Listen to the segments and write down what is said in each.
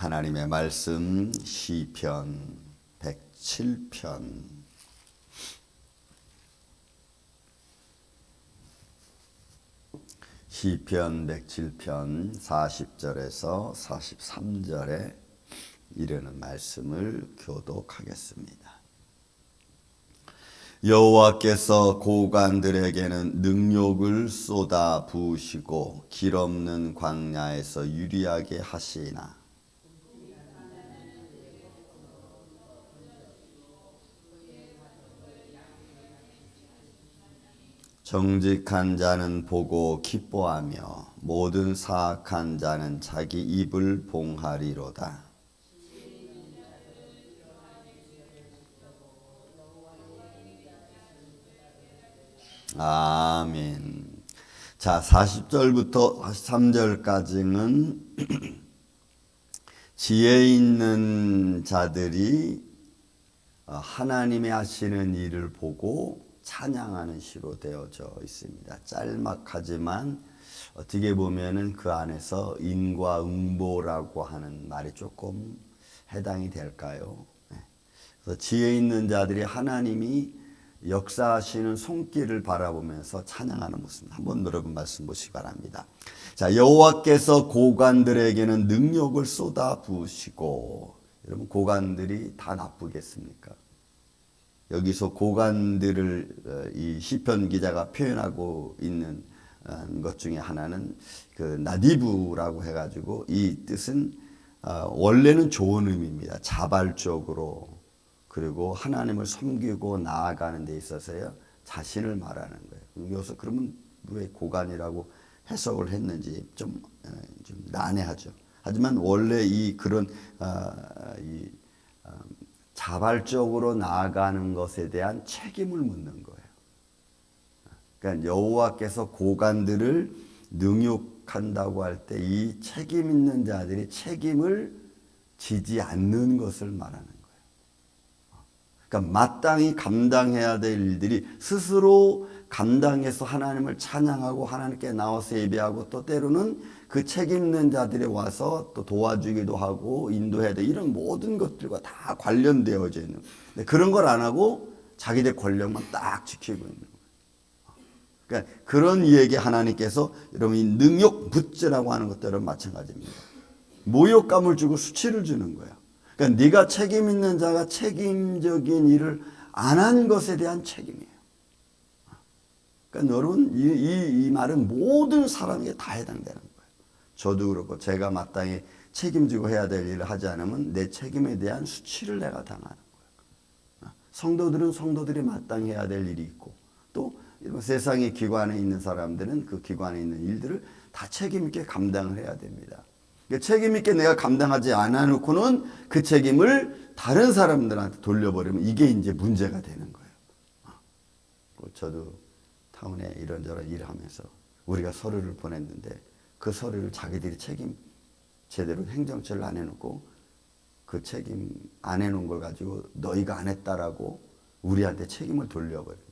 하나님의 말씀 시편 107편 시편 107편 40절에서 43절에 이르는 말씀을 교독하겠습니다. 여호와께서 고관들에게는 능욕을 쏟아 부으시고 길 없는 광야에서 유리하게 하시나 정직한 자는 보고 기뻐하며 모든 사악한 자는 자기 입을 봉하리로다. 아멘. 자, 40절부터 43절까지는 지혜 있는 자들이 하나님의 하시는 일을 보고 찬양하는 시로 되어져 있습니다. 짤막하지만 어떻게 보면은 그 안에서 인과응보라고 하는 말이 조금 해당이 될까요? 그래서 지혜 있는 자들이 하나님이 역사하시는 손길을 바라보면서 찬양하는 모습 한번 여러분 말씀 보시기 바랍니다. 자, 여호와께서 고관들에게는 능력을 쏟아 부으시고, 여러분 고관들이 다 나쁘겠습니까? 여기서 고관들을 이 시편 기자가 표현하고 있는 것 중에 하나는 그 나디브라고 해가지고, 이 뜻은 원래는 좋은 의미입니다. 자발적으로, 그리고 하나님을 섬기고 나아가는 데 있어서요 자신을 말하는 거예요. 여기서 그러면 왜 고관이라고 해석을 했는지 좀 난해하죠. 하지만 원래 이 그런 자발적으로 나아가는 것에 대한 책임을 묻는 거예요. 그러니까 여호와께서 고관들을 능욕한다고 할 때 이 책임 있는 자들이 책임을 지지 않는 것을 말하는 거예요. 그러니까 마땅히 감당해야 될 일들이 스스로 감당해서 하나님을 찬양하고 하나님께 나와서 예배하고, 또 때로는 그 책임 있는 자들이 와서 또 도와주기도 하고 인도해야 돼. 이런 모든 것들과 다 관련되어져 있는 거예요. 그런 걸 안 하고 자기들 권력만 딱 지키고 있는 거예요. 그러니까 그런 이에게 하나님께서 여러분 이 능욕 붓지라고 하는 것들은 마찬가지입니다. 모욕감을 주고 수치를 주는 거예요. 그러니까 네가 책임 있는 자가 책임적인 일을 안 한 것에 대한 책임이에요. 그러니까 여러분 이 말은 모든 사람에게 다 해당되는 거예요. 저도 그렇고 제가 마땅히 책임지고 해야 될 일을 하지 않으면 내 책임에 대한 수치를 내가 당하는 거예요. 성도들은 성도들이 마땅히 해야 될 일이 있고, 또 세상의 기관에 있는 사람들은 그 기관에 있는 일들을 다 책임 있게 감당을 해야 됩니다. 책임 있게 내가 감당하지 않아 놓고는 그 책임을 다른 사람들한테 돌려버리면 이게 이제 문제가 되는 거예요. 저도 타운에 이런저런 일을 하면서 우리가 서류를 보냈는데 그 서류를 자기들이 책임 제대로 행정처를 안 해놓고 그 책임 안 해놓은 걸 가지고 너희가 안 했다라고 우리한테 책임을 돌려버려요.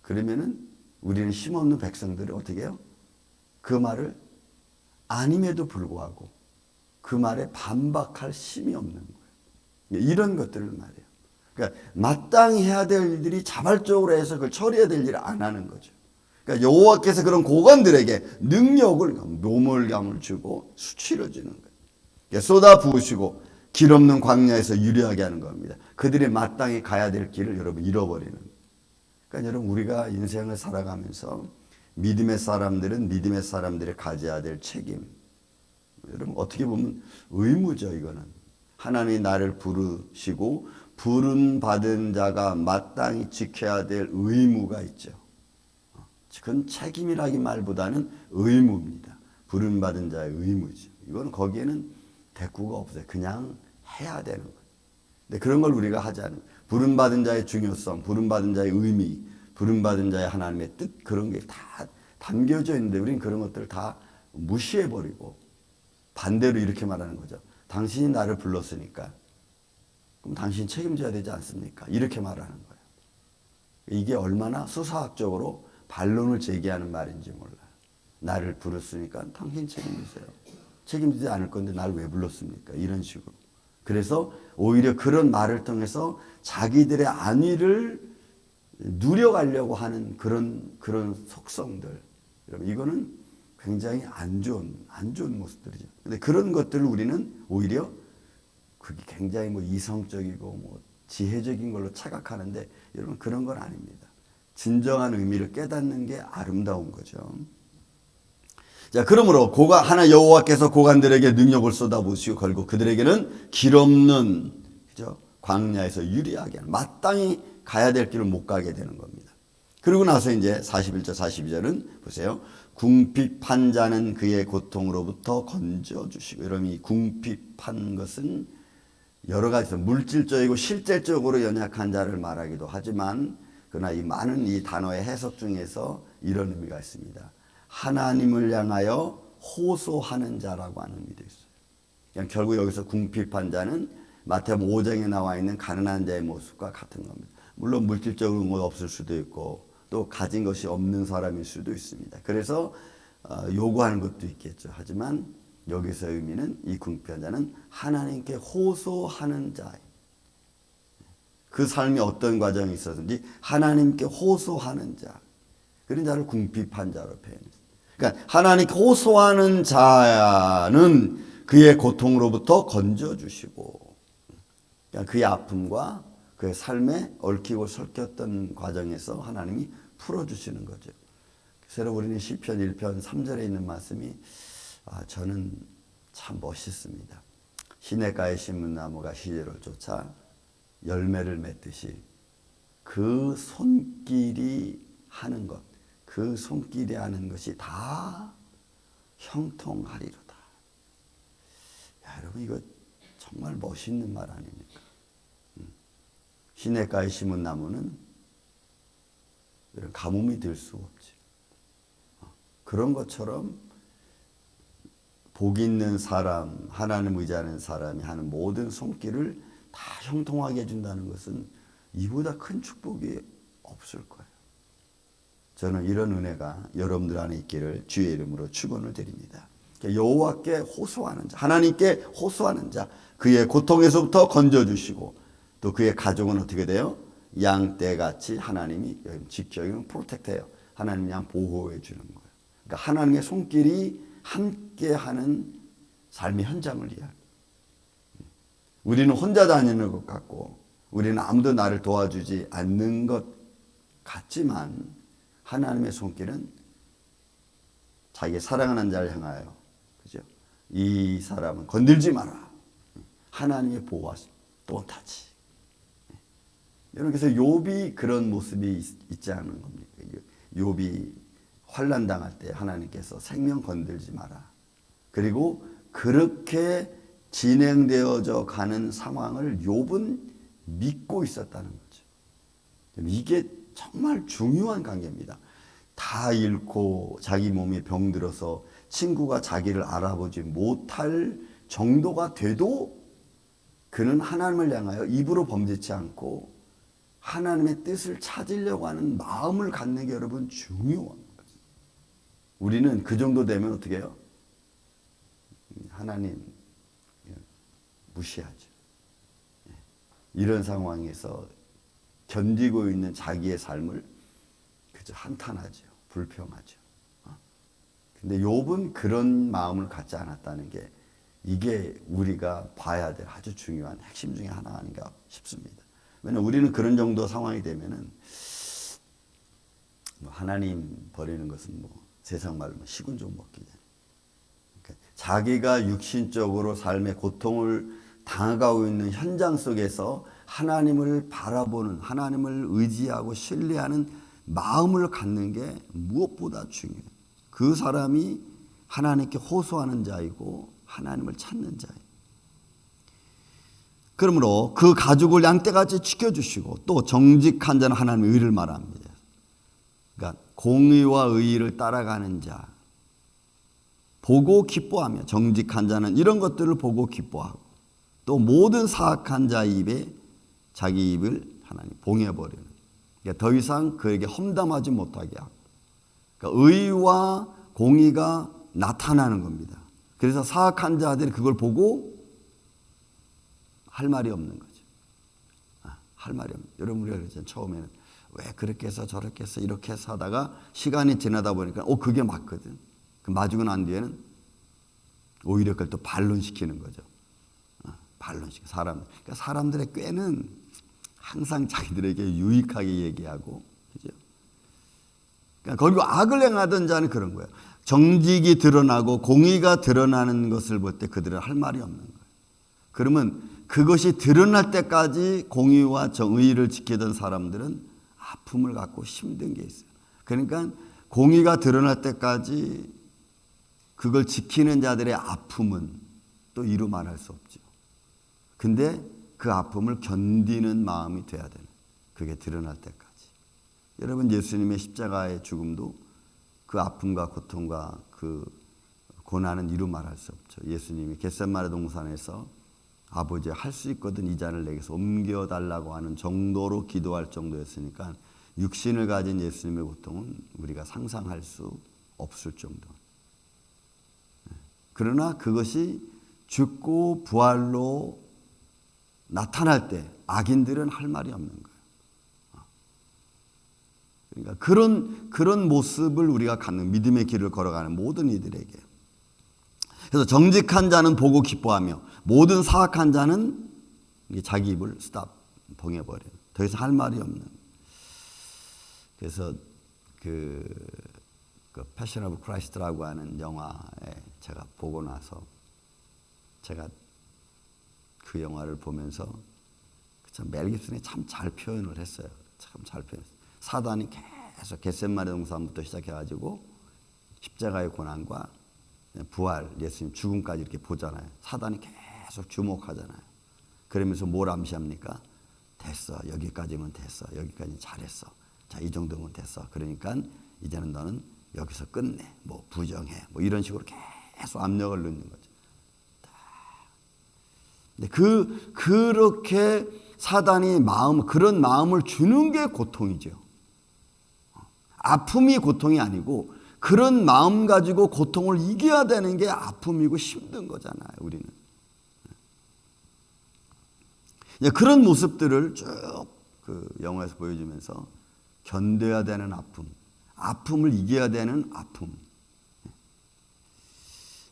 그러면은 우리는 힘없는 백성들이 어떻게 해요? 그 말을 아님에도 불구하고 그 말에 반박할 힘이 없는 거예요. 이런 것들을 말해요. 그러니까 마땅히 해야 될 일들이 자발적으로 해서 그걸 처리해야 될 일을 안 하는 거죠. 그러니까 여호와께서 그런 고관들에게 능력을, 노멀감을 주고 수치를 주는 거예요. 그러니까 쏟아 부으시고 길 없는 광야에서 유리하게 하는 겁니다. 그들이 마땅히 가야 될 길을 여러분 잃어버리는 거예요. 그러니까 여러분 우리가 인생을 살아가면서 믿음의 사람들은 믿음의 사람들이 가져야 될 책임, 여러분 어떻게 보면 의무죠. 이거는 하나님이 나를 부르시고 부름 받은 자가 마땅히 지켜야 될 의무가 있죠. 그건 책임이라기 말보다는 의무입니다. 부름 받은 자의 의무죠. 이건 거기에는 대꾸가 없어요. 그냥 해야 되는 거예요. 근데 그런 걸 우리가 하지 않아요. 부름 받은 자의 중요성, 부름 받은 자의 의미, 부름 받은 자의 하나님의 뜻, 그런 게 다 담겨져 있는데 우리는 그런 것들을 다 무시해버리고 반대로 이렇게 말하는 거죠. 당신이 나를 불렀으니까 그럼 당신이 책임져야 되지 않습니까? 이렇게 말하는 거예요. 이게 얼마나 수사학적으로 반론을 제기하는 말인지 몰라요. 나를 부르으니까 당신 책임지세요. 책임지지 않을 건데 날 왜 불렀습니까? 이런 식으로. 그래서 오히려 그런 말을 통해서 자기들의 안위를 누려가려고 하는 그런 속성들. 여러분, 이거는 굉장히 안 좋은 모습들이죠. 근데 그런 것들을 우리는 오히려 그게 굉장히 뭐 이성적이고 뭐 지혜적인 걸로 착각하는데, 여러분, 그런 건 아닙니다. 진정한 의미를 깨닫는 게 아름다운 거죠. 자, 그러므로 하나 여호와께서 고관들에게 능력을 쏟아부으시고 걸고 그들에게는 길 없는, 그죠? 광야에서 유리하게 하는, 마땅히 가야 될 길을 못 가게 되는 겁니다. 그리고 나서 이제 41절 42절은 보세요. 궁핍한 자는 그의 고통으로부터 건져주시고. 여러분, 이 궁핍한 것은 여러 가지 물질적이고 실질적으로 연약한 자를 말하기도 하지만, 그러나 이 많은 이 단어의 해석 중에서 이런 의미가 있습니다. 하나님을 향하여 호소하는 자라고 하는 의미도 있어요. 그냥 결국 여기서 궁핍한 자는 마태복음 5장에 나와 있는 가난한 자의 모습과 같은 겁니다. 물론 물질적인 건 없을 수도 있고 또 가진 것이 없는 사람일 수도 있습니다. 그래서 요구하는 것도 있겠죠. 하지만 여기서 의미는 이 궁핍한 자는 하나님께 호소하는 자. 그 삶이 어떤 과정이 있었든지 하나님께 호소하는 자. 그런 자를 궁핍한 자로 표현했습니다. 그러니까 하나님께 호소하는 자는 그의 고통으로부터 건져주시고, 그러니까 그의 아픔과 그의 삶에 얽히고 설켰던 과정에서 하나님이 풀어주시는 거죠. 그래서 우리는 시편 1편 3절에 있는 말씀이 저는 참 멋있습니다. 시냇가에 심은 나무가 시절을 쫓아 열매를 맺듯이 그 손길이 하는 것, 그 손길이 하는 것이 다 형통하리로다. 야, 여러분, 이거 정말 멋있는 말 아닙니까? 시냇가에 심은 나무는 가뭄이 될 수 없지. 그런 것처럼 복 있는 사람, 하나님 의지하는 사람이 하는 모든 손길을 다 형통하게 해준다는 것은 이보다 큰 축복이 없을 거예요. 저는 이런 은혜가 여러분들 안에 있기를 주의 이름으로 축원을 드립니다. 여호와께 호소하는 자, 하나님께 호소하는 자, 그의 고통에서부터 건져주시고 또 그의 가족은 어떻게 돼요? 양떼같이 하나님이 지켜요, 프로텍트해요. 하나님이 그냥 보호해 주는 거예요. 그러니까 하나님의 손길이 함께하는 삶의 현장을 이야기해요. 우리는 혼자 다니는 것 같고 우리는 아무도 나를 도와주지 않는 것 같지만 하나님의 손길은 자기의 사랑하는 자를 향하여, 그죠? 이 사람은 건들지 마라. 하나님의 보호하심. Don't touch. 여러분, 그래서 욥이 그런 모습이 있지 않은 겁니까? 욥이 환난 당할 때 하나님께서 생명 건들지 마라. 그리고 그렇게 진행되어져 가는 상황을 욥은 믿고 있었다는 거죠. 이게 정말 중요한 관계입니다. 다 잃고 자기 몸에 병들어서 친구가 자기를 알아보지 못할 정도가 돼도 그는 하나님을 향하여 입으로 범죄치 않고 하나님의 뜻을 찾으려고 하는 마음을 갖는 게 여러분 중요한 거예요. 우리는 그 정도 되면 어떻게 해요? 하나님 무시하죠. 이런 상황에서 견디고 있는 자기의 삶을 그저 한탄하죠. 불평하죠. 근데 욥은 그런 마음을 갖지 않았다는 게 이게 우리가 봐야 될 아주 중요한 핵심 중에 하나 아닌가 싶습니다. 왜냐하면 우리는 그런 정도 상황이 되면은 하나님 버리는 것은 세상 말로 식은 죽 먹기. 그러니까 자기가 육신적으로 삶의 고통을 당하고 있는 현장 속에서 하나님을 바라보는, 하나님을 의지하고 신뢰하는 마음을 갖는 게 무엇보다 중요해요. 그 사람이 하나님께 호소하는 자이고 하나님을 찾는 자예요. 그러므로 그 가족을 양떼같이 지켜주시고 또 정직한 자는 하나님의 의를 말합니다. 그러니까 공의와 의를 따라가는 자, 보고 기뻐하며, 정직한 자는 이런 것들을 보고 기뻐하고 또 모든 사악한 자 입에 자기 입을 하나님 봉해버리는, 그러니까 더 이상 그에게 험담하지 못하게 하고, 그러니까 의와 공의가 나타나는 겁니다. 그래서 사악한 자들이 그걸 보고 할 말이 없는 거죠. 할 말이 없는. 여러분 우리가 그랬잖아요. 처음에는 왜 그렇게 해서 저렇게 해서 이렇게 해서 하다가 시간이 지나다 보니까 그게 맞거든. 그 맞고 난 뒤에는 오히려 그걸 또 반론시키는 거죠. 반론시켜 그러니까 사람들의 꾀는 항상 자기들에게 유익하게 얘기하고, 그죠? 그러니까 그리고 악을 행하던 자는 그런 거예요. 정직이 드러나고 공의가 드러나는 것을 볼 때 그들은 할 말이 없는 거예요. 그러면 그것이 드러날 때까지 공의와 정의를 지키던 사람들은 아픔을 갖고 힘든 게 있어요. 그러니까 공의가 드러날 때까지 그걸 지키는 자들의 아픔은 또 이루 말할 수 없죠. 근데 그 아픔을 견디는 마음이 돼야 되는, 그게 드러날 때까지. 여러분 예수님의 십자가의 죽음도 그 아픔과 고통과 그 고난은 이루 말할 수 없죠. 예수님이 겟세마네 동산에서 아버지 할 수 있거든 이 잔을 내게서 옮겨달라고 하는 정도로 기도할 정도였으니까 육신을 가진 예수님의 고통은 우리가 상상할 수 없을 정도. 그러나 그것이 죽고 부활로 나타날 때 악인들은 할 말이 없는 거예요. 그러니까 그런 모습을 우리가 갖는, 믿음의 길을 걸어가는 모든 이들에게. 그래서 정직한 자는 보고 기뻐하며 모든 사악한 자는 자기 입을 봉해버려요. 더 이상 할 말이 없는. 그래서 그 패션 오브 크라이스트라고 하는 영화에 제가 보고 나서 제가 그 영화를 보면서 참 멜 깁슨이 참 잘 표현을 했어요. 참 잘 표현했어요. 사단이 계속 겟세마네 동산부터 시작해가지고 십자가의 고난과 부활, 예수님 죽음까지 이렇게 보잖아요. 사단이 계속 주목하잖아요. 그러면서 뭘 암시합니까? 됐어. 여기까지면 됐어. 여기까지 잘했어. 자, 이 정도면 됐어. 그러니까 이제는 너는 여기서 끝내. 뭐 부정해. 뭐 이런 식으로 계속 압력을 넣는 거죠. 근데 그렇게 사단이 그런 마음을 주는 게 고통이죠. 아픔이 고통이 아니고 그런 마음 가지고 고통을 이겨야 되는 게 아픔이고 힘든 거잖아요, 우리는. 그런 모습들을 쭉 그 영화에서 보여주면서 견뎌야 되는 아픔, 아픔을 이겨야 되는 아픔.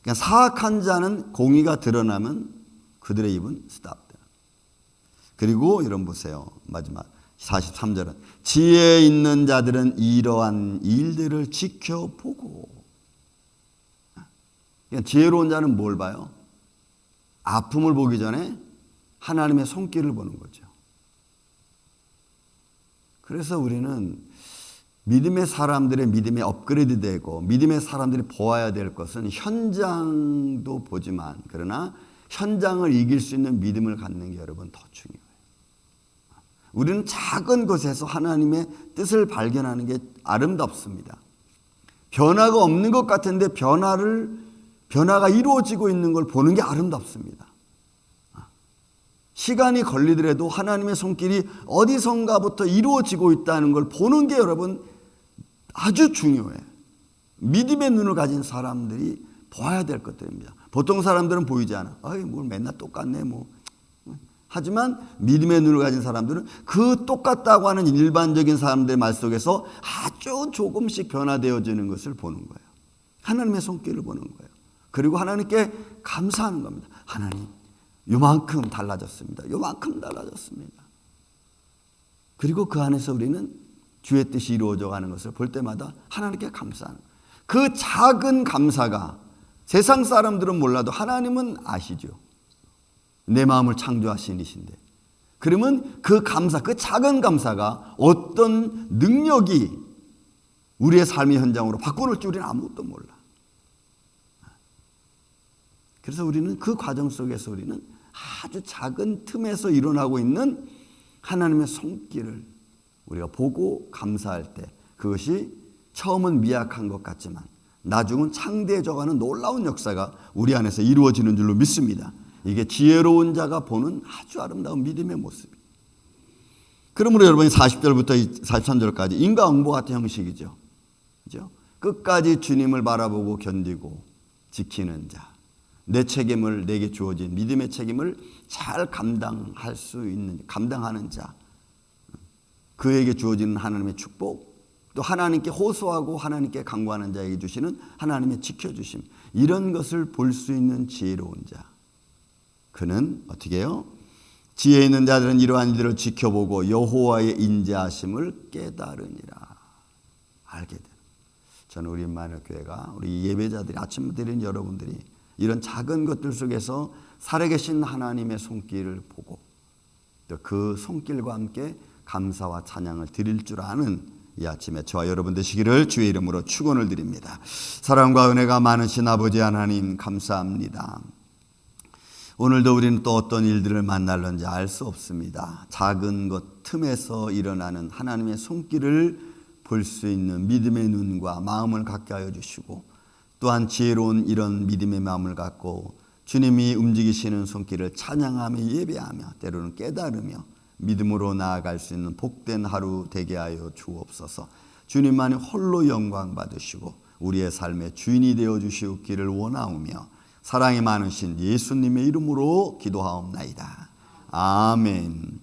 그러니까 사악한 자는 공의가 드러나면 그들의 입은 스탑. 그리고 이런 보세요. 마지막 43절은 지혜 있는 자들은 이러한 일들을 지켜보고. 그러니까 지혜로운 자는 뭘 봐요? 아픔을 보기 전에 하나님의 손길을 보는 거죠. 그래서 우리는 믿음의 사람들의 믿음이 업그레이드 되고 믿음의 사람들이 보아야 될 것은 현장도 보지만 그러나 현장을 이길 수 있는 믿음을 갖는 게 여러분 더 중요해요. 우리는 작은 것에서 하나님의 뜻을 발견하는 게 아름답습니다. 변화가 없는 것 같은데 변화가 이루어지고 있는 걸 보는 게 아름답습니다. 시간이 걸리더라도 하나님의 손길이 어디선가부터 이루어지고 있다는 걸 보는 게 여러분 아주 중요해요. 믿음의 눈을 가진 사람들이 봐야 될 것들입니다. 보통 사람들은 보이지 않아. 뭘 맨날 똑같네 뭐. 하지만 믿음의 눈을 가진 사람들은 그 똑같다고 하는 일반적인 사람들의 말 속에서 아주 조금씩 변화되어지는 것을 보는 거예요. 하나님의 손길을 보는 거예요. 그리고 하나님께 감사하는 겁니다. 하나님, 요만큼 달라졌습니다. 요만큼 달라졌습니다. 그리고 그 안에서 우리는 주의 뜻이 이루어져 가는 것을 볼 때마다 하나님께 감사하는 거예요. 그 작은 감사가 세상 사람들은 몰라도 하나님은 아시죠. 내 마음을 창조하신 이신데. 그러면 그 감사, 그 작은 감사가 어떤 능력이 우리의 삶의 현장으로 바꿔놓을 줄 우리는 아무것도 몰라. 그래서 우리는 그 과정 속에서 우리는 아주 작은 틈에서 일어나고 있는 하나님의 손길을 우리가 보고 감사할 때 그것이 처음은 미약한 것 같지만 나중은 창대해져가는 놀라운 역사가 우리 안에서 이루어지는 줄로 믿습니다. 이게 지혜로운 자가 보는 아주 아름다운 믿음의 모습이에요. 그러므로 여러분이 40절부터 43절까지 인과응보 같은 형식이죠. 그죠? 끝까지 주님을 바라보고 견디고 지키는 자. 내 책임을, 내게 주어진 믿음의 책임을 잘 감당하는 자, 그에게 주어지는 하나님의 축복, 또 하나님께 호소하고 하나님께 간구하는 자에게 주시는 하나님의 지켜주심, 이런 것을 볼 수 있는 지혜로운 자, 그는 어떻게 해요? 지혜 있는 자들은 이러한 일들을 지켜보고 여호와의 인자하심을 깨달으니라. 알게 돼요. 저는 우리 임마누엘 교회가 우리 예배자들이, 아침 드린 여러분들이 이런 작은 것들 속에서 살아계신 하나님의 손길을 보고 또 그 손길과 함께 감사와 찬양을 드릴 줄 아는 이 아침에 저와 여러분 되시기를 주의 이름으로 축원을 드립니다. 사랑과 은혜가 많으신 아버지 하나님, 감사합니다. 오늘도 우리는 또 어떤 일들을 만날는지 알 수 없습니다. 작은 것 틈에서 일어나는 하나님의 손길을 볼 수 있는 믿음의 눈과 마음을 갖게 하여 주시고, 또한 지혜로운 이런 믿음의 마음을 갖고 주님이 움직이시는 손길을 찬양하며 예배하며 때로는 깨달으며 믿음으로 나아갈 수 있는 복된 하루 되게 하여 주옵소서. 주님만이 홀로 영광 받으시고 우리의 삶의 주인이 되어 주시옵기를 원하오며 사랑이 많으신 예수님의 이름으로 기도하옵나이다. 아멘.